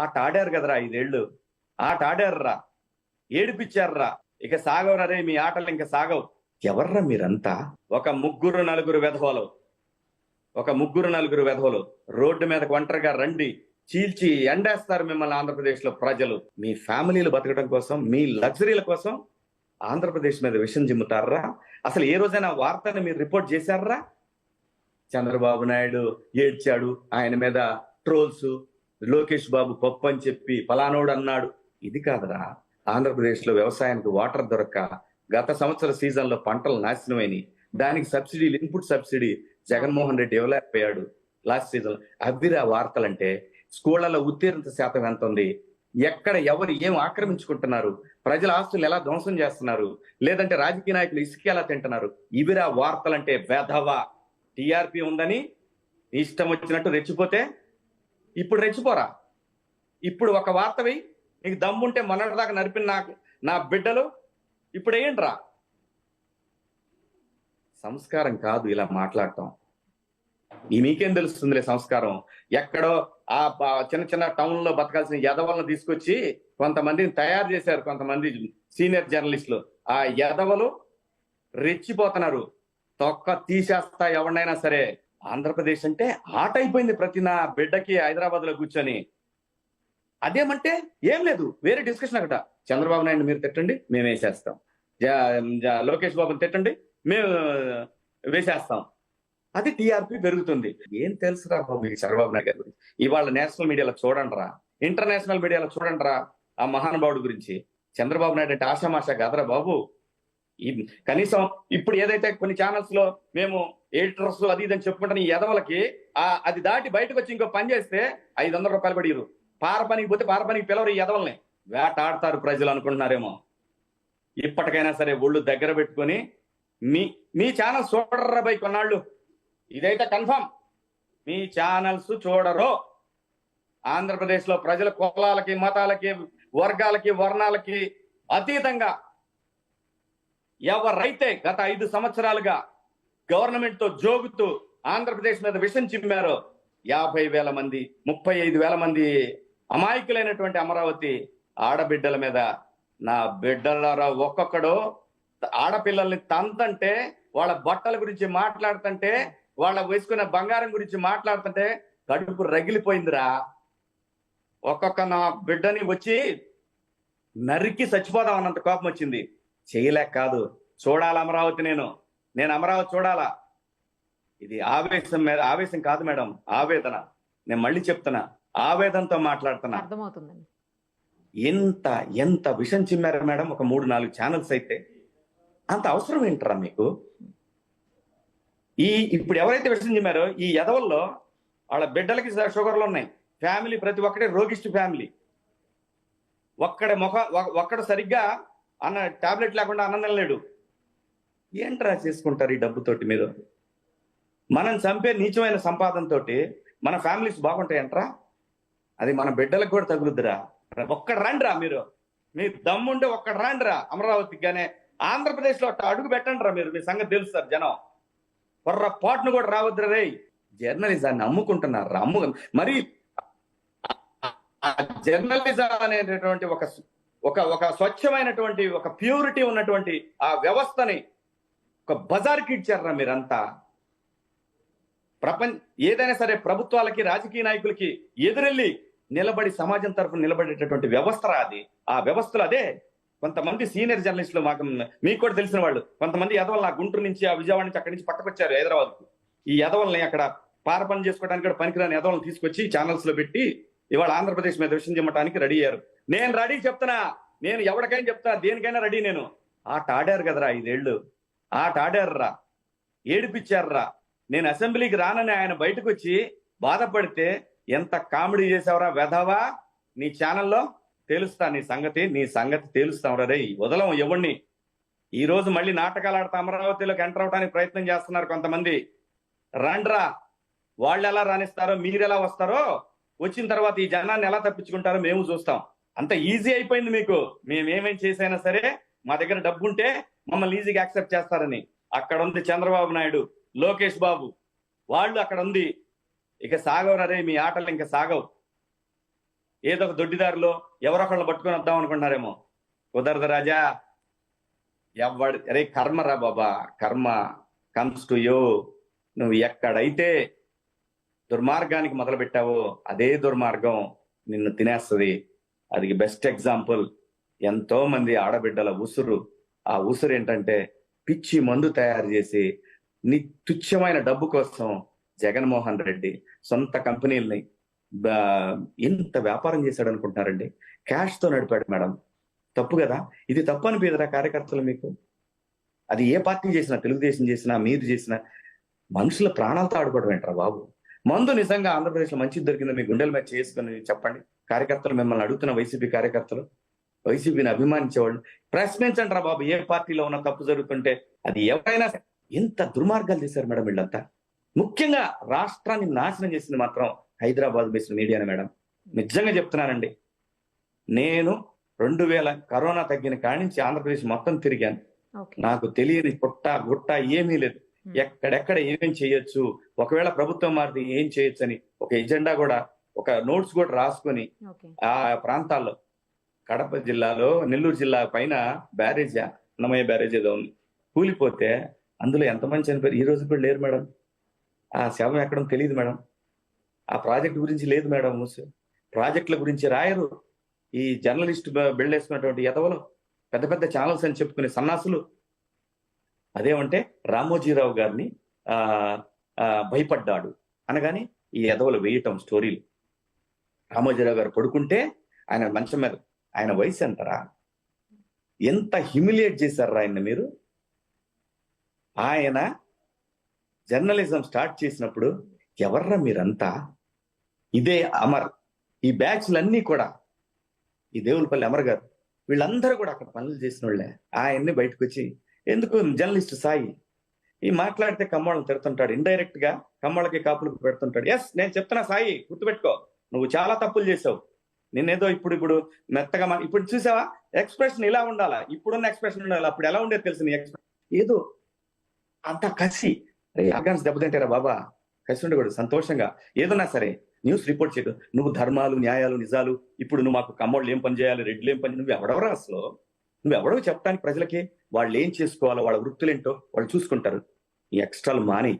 ఆట ఆడారు కదరా 5 ఏళ్ళు. ఆట ఆడారురా, ఏడిపించారురా. ఇక సాగవరా రే మీ ఆటలు, ఇంకా సాగవు. ఎవర్రా మీరంతా? ఒక ముగ్గురు నలుగురు వెధవలు రోడ్డు మీదకి ఒంటరిగా రండి, చీల్చి ఎండేస్తారు మిమ్మల్ని ఆంధ్రప్రదేశ్ లో ప్రజలు. మీ ఫ్యామిలీలు బతకడం కోసం, మీ లగ్జరీల కోసం ఆంధ్రప్రదేశ్ మీద విషం జిమ్ముతారా? అసలు ఏ రోజైనా వార్తని మీరు రిపోర్ట్ చేశారా? చంద్రబాబు నాయుడు ఏడ్చాడు, ఆయన మీద ట్రోల్స్, లోకేష్ బాబు పప్పు అని చెప్పి ఫలానోడు అన్నాడు. ఇది కాదురా. ఆంధ్రప్రదేశ్ లో వ్యవసాయానికి వాటర్ దొరక్క గత సంవత్సర సీజన్ లో పంటలు నాశనమైనవి. దానికి సబ్సిడీలు, ఇన్పుట్ సబ్సిడీ జగన్మోహన్ రెడ్డి ఇవ్వలేకపోయాడు లాస్ట్ సీజన్. అవిరా వార్తలంటే. స్కూళ్లలో ఉత్తీర్ణత శాతం ఎంత ఉంది, ఎక్కడ ఎవరు ఏం ఆక్రమించుకుంటున్నారు, ప్రజల ఆస్తులు ఎలా ధ్వంసం చేస్తున్నారు, లేదంటే రాజకీయ నాయకులు ఇసుక ఎలా తింటున్నారు, ఇవిరా వార్తలంటే. వెధవ టీఆర్పీ ఉందని ఇష్టం వచ్చినట్టు రెచ్చిపోతే ఇప్పుడు రెచ్చిపోరా. ఇప్పుడు ఒక వార్తవి నీకు దమ్ముంటే మొన్నటిదాకా నరిపిన నా బిడ్డలు ఇప్పుడు ఏంట్రా? సంస్కారం కాదు ఇలా మాట్లాడటం. మీకేం తెలుస్తుందిలే సంస్కారం. ఎక్కడో ఆ చిన్న చిన్న టౌన్ లో బతకాల్సిన యదవలను తీసుకొచ్చి కొంతమందిని తయారు చేశారు, కొంతమంది సీనియర్ జర్నలిస్టులు. ఆ యదవలు రెచ్చిపోతున్నారు. తొక్క తీసేస్తా ఎవరినైనా సరే. ఆంధ్రప్రదేశ్ అంటే ఆట అయిపోయింది ప్రతి నా బిడ్డకి హైదరాబాద్ లో కూర్చొని. అదేమంటే ఏం లేదు, వేరే డిస్కషన్ అక్కడ. చంద్రబాబు నాయుడు మీరు తిట్టండి, మేము వేసేస్తాం. లోకేష్ బాబుని తిట్టండి, మేము వేసేస్తాం. అది టీఆర్పీ పెరుగుతుంది. ఏం తెలుసురా బాబు ఈ చంద్రబాబు నాయుడు గారి గురించి? ఇవాళ నేషనల్ మీడియాలో చూడండి రా, ఇంటర్నేషనల్ మీడియాలో చూడండి రా ఆ మహానుభావుడి గురించి. చంద్రబాబు నాయుడు అంటే ఆషామాషా కాదురా బాబు. కనీసం ఇప్పుడు ఏదైతే కొన్ని ఛానల్స్ లో మేము ఎడిటర్స్ అది ఇదని చెప్పుకుంటాను, ఈ ఎదవలకి అది దాటి బయటకు వచ్చి ఇంకో పని చేస్తే 500 రూపాయలు పడిరు. పారపనికి పోతే పారపనికి పిలవరు. ఈ ఎదవల్ని వేటాడతారు ప్రజలు అనుకుంటున్నారేమో. ఇప్పటికైనా సరే ఒళ్ళు దగ్గర పెట్టుకొని మీ ఛానల్స్ చూడర్రా బై కొన్నాళ్ళు. ఇదైతే కన్ఫర్మ్, మీ ఛానల్స్ చూడరు. ఆంధ్రప్రదేశ్ లో ప్రజల కులాలకి, మతాలకి, వర్గాలకి, వర్ణాలకి అతీతంగా ఎవరైతే గత 5 సంవత్సరాలుగా గవర్నమెంట్ తో జోగుతూ ఆంధ్రప్రదేశ్ మీద విషం చిమ్మారో 50,000 మంది, 35,000 మంది అమాయకులైనటువంటి అమరావతి ఆడబిడ్డల మీద, నా బిడ్డలారా ఒక్కొక్కడు ఆడపిల్లల్ని తంతంటే, వాళ్ళ బట్టల గురించి మాట్లాడుతుంటే, వాళ్ళ వేసుకున్న బంగారం గురించి మాట్లాడుతుంటే కడుపు రగిలిపోయిందిరా. ఒక్కొక్క నా బిడ్డని వచ్చి నరికి చచ్చిపోదాం అన్నంత కోపం వచ్చింది. చేయలేక కాదు, చూడాల అమరావతి. నేను అమరావతి చూడాలా. ఇది ఆవేశం కాదు మేడం, ఆవేదన. నేను మళ్ళీ చెప్తున్నా, ఆవేదనతో మాట్లాడుతున్నా. అర్థమవుతుందండి. ఎంత విషం చిమ్మారు మేడం. ఒక 3-4 ఛానల్స్ అయితే అంత అవసరం ఏంటరా మీకు? ఇప్పుడు ఎవరైతే విషం చిమ్మారో ఈ ఎదవల్లో వాళ్ళ బిడ్డలకి షుగర్లు ఉన్నాయి. ఫ్యామిలీ ప్రతి ఒక్కటే రోగిష్టి ఫ్యామిలీ. ఒక్కడు సరిగ్గా అన్న టాబ్లెట్ లేకుండా అన్నం తినలేడు. ఏంట్రా చేసుకుంటారు ఈ డబ్బుతోటి మీరు? మనం చంపే నీచమైన సంపాదనతో మన ఫ్యామిలీస్ బాగుంటాయంట్రా? అది మన బిడ్డలకు కూడా తగులుద్దురా. ఒక్కడు రండిరా, మీ దమ్ముంటే ఒక్కడు రండిరా అమరావతికి. కానీ ఆంధ్రప్రదేశ్ లో అడుగు పెట్టండి రా మీరు. మీ సంగతి తెలుస్తారు జనం. పొర్రపాటును కూడా రావద్దురా రే. జర్నలిజాన్ని అమ్ముకుంటున్నారు. మరి జర్నలిజం అనేటటువంటి ఒక స్వచ్ఛమైనటువంటి, ఒక ప్యూరిటీ ఉన్నటువంటి ఆ వ్యవస్థని ఒక బజార్కి ఇచ్చారా మీరంతా. ఏదైనా సరే ప్రభుత్వాలకి, రాజకీయ నాయకులకి ఎదురెళ్ళి నిలబడి సమాజం తరఫున నిలబడేటటువంటి వ్యవస్థ అది. ఆ వ్యవస్థలు అదే. కొంతమంది సీనియర్ జర్నలిస్టులు, మీకు కూడా తెలిసిన వాళ్ళు, కొంతమంది ఎదవలు నా గుంటూరు నుంచి, ఆ విజయవాడ నుంచి, అక్కడి నుంచి పట్టుకొచ్చారు హైదరాబాద్కు. ఈ ఎదవల్ని అక్కడ పారపని చేసుకోవడానికి కూడా పనికిరాని ఎదవలను తీసుకొచ్చి ఛానల్స్ లో పెట్టి ఇవాళ ఆంధ్రప్రదేశ్ మీద విషయం చెప్పడానికి రెడీ అయ్యారు. నేను రెడీ చెప్తున్నా, నేను ఎవరికైనా చెప్తున్నా, దేనికైనా రెడీ. నేను ఆట ఆడారు కదరా 5 ఏళ్ళు. ఆట ఆడారురా, ఏడిపించారురా. నేను అసెంబ్లీకి రానని ఆయన బయటకు వచ్చి బాధపడితే ఎంత కామెడీ చేసావురా వెధవా. నీ ఛానల్లో తెలుస్తా నీ సంగతి తెలుస్తాం రే. వదలం ఎవరిని. ఈ రోజు మళ్ళీ నాటకాలు ఆడతా అమరావతిలోకి ఎంటర్ అవడానికి ప్రయత్నం చేస్తున్నారు కొంతమంది. రండ్రా, వాళ్ళు ఎలా రాణిస్తారో, మీరు ఎలా వస్తారో, వచ్చిన తర్వాత ఈ జనాన్ని ఎలా తప్పించుకుంటారో మేము చూస్తాం. అంత ఈజీ అయిపోయింది మీకు. మేమేమేం చేసైనా సరే మా దగ్గర డబ్బు ఉంటే మమ్మల్ని ఈజీగా యాక్సెప్ట్ చేస్తారని. అక్కడ ఉంది చంద్రబాబు నాయుడు, లోకేష్ బాబు, వాళ్ళు అక్కడ ఉంది. ఇక సాగవరే మీ ఆటలు, ఇంకా సాగవు. ఏదో ఒక దొడ్డిదారిలో ఎవరొకళ్ళు పట్టుకొని వద్దాం అనుకుంటున్నారేమో. కుదరదు రాజా. అరే కర్మ రా బాబా, కర్మ కమ్స్ టు యూ. నువ్వు ఎక్కడైతే దుర్మార్గానికి మొదలు పెట్టావో అదే దుర్మార్గం నిన్ను తినేస్తుంది. అది బెస్ట్ ఎగ్జాంపుల్. ఎంతో మంది ఆడబిడ్డల ఉసురు, ఆ ఉసురు ఏంటంటే పిచ్చి మందు తయారు చేసి తుచ్చమైన డబ్బు కోసం జగన్మోహన్ రెడ్డి సొంత కంపెనీలని ఎంత వ్యాపారం చేశాడు అనుకుంటున్నారండి? క్యాష్ తో నడిపాడు మేడం. తప్పు కదా ఇది? తప్పు అనిపించరా కార్యకర్తలు మీకు? అది ఏ పార్టీ చేసినా, తెలుగుదేశం చేసినా, మీరు చేసినా మనుషుల ప్రాణాలతో ఆడుకోవడం ఏంట్రా బాబు? మందు నిజంగా ఆంధ్రప్రదేశ్ లో మంచిది దొరికిందో మీ గుండెల మీద చేసుకుని చెప్పండి. కార్యకర్తలు మిమ్మల్ని అడుగుతున్న, వైసీపీ కార్యకర్తలు, వైసీపీని అభిమానించేవాళ్ళు ప్రశ్నించండి రా బాబు. ఏ పార్టీలో ఉన్న తప్పు జరుగుతుంటే అది ఎవరైనా. ఎంత దుర్మార్గాలు చేశారు మేడం వీళ్ళంతా. ముఖ్యంగా రాష్ట్రాన్ని నాశనం చేసింది మాత్రం హైదరాబాద్ బేస్డ్ మీడియానే మేడం. నిజంగా చెప్తున్నానండి. నేను 2000 కరోనా తగ్గిన కాడి నుంచి ఆంధ్రప్రదేశ్ మొత్తం తిరిగాను. నాకు తెలియని పుట్ట గుట్ట ఏమీ లేదు. ఎక్కడెక్కడ ఏమేం చేయొచ్చు, ఒకవేళ ప్రభుత్వం మారితే ఏం చేయొచ్చు అని ఒక ఎజెండా కూడా, ఒక నోట్స్ కూడా రాసుకొని ఆ ప్రాంతాల్లో, కడప జిల్లాలో నెల్లూరు జిల్లా పైన బ్యారేజ్, అన్నమయ్య బ్యారేజ్ ఏదో ఉంది, కూలిపోతే అందులో ఎంతమంది చనిపోయారు ఈ రోజు కూడా లేరు మేడం. ఆ శవం ఎక్కడం తెలియదు మేడం. ఆ ప్రాజెక్ట్ గురించి లేదు మేడం. ప్రాజెక్టుల గురించి రాయరు ఈ జర్నలిస్ట్ బిల్డేసుకున్నటువంటి ఎదవలు, పెద్ద పెద్ద ఛానల్స్ అని చెప్పుకునే సన్నాసులు. అదేమంటే రామోజీరావు గారిని భయపడ్డాడు అనగానే ఈ ఎదవలు వేయటం స్టోరీలు. రామోజీరావు గారు పడుకుంటే ఆయన మంచం మీద, ఆయన వయసు ఎంతరా? ఎంత హ్యూమిలియేట్ చేశారా ఆయన్ని మీరు? ఆయన జర్నలిజం స్టార్ట్ చేసినప్పుడు ఎవర్రా మీరంతా? ఇదే అమర్, ఈ బ్యాచ్లన్నీ కూడా, ఈ దేవులపల్లి అమర్ గారు, వీళ్ళందరూ కూడా అక్కడ పనులు చేసిన వాళ్ళే. ఆయన్ని బయటకు వచ్చి ఎందుకు జర్నలిస్ట్ సాయి ఈ మాట్లాడితే కమ్మోళ్ళని తిడుతుంటాడు, ఇండైరెక్ట్ గా కమ్మోళ్ళకి కాపులకు పెడుతుంటాడు. ఎస్, నేను చెప్తున్నా సాయి, గుర్తుపెట్టుకో, నువ్వు చాలా తప్పులు చేసావు. నేనేదో ఇప్పుడు మెత్తగా ఇప్పుడు చూసావా ఎక్స్ప్రెషన్ ఇలా ఉండాలా, ఇప్పుడున్న ఎక్స్ప్రెషన్ ఉండాలి, అప్పుడు ఎలా ఉండేది తెలుసు నీ ఎక్స్ప్రెషన్. ఏదో అంత కసి. ఆర్గాన్స్ దెబ్బతింటారా బాబా? కసి ఉండకూడదు. సంతోషంగా ఏదన్నా సరే న్యూస్ రిపోర్ట్ చేయదు. నువ్వు ధర్మాలు, న్యాయాలు, నిజాలు, ఇప్పుడు నువ్వు మాకు కమ్మోళ్ళు ఏం పని చేయాలి, రెడ్లు ఏం పని, నువ్వు ఎవడవరా అసలు? నువ్వెవడో చెప్పడానికి ప్రజలకి వాళ్ళు ఏం చేసుకోవాలో, వాళ్ళ వృత్తులేంటో వాళ్ళు చూసుకుంటారు. ఈ ఎక్స్ట్రాలు మాని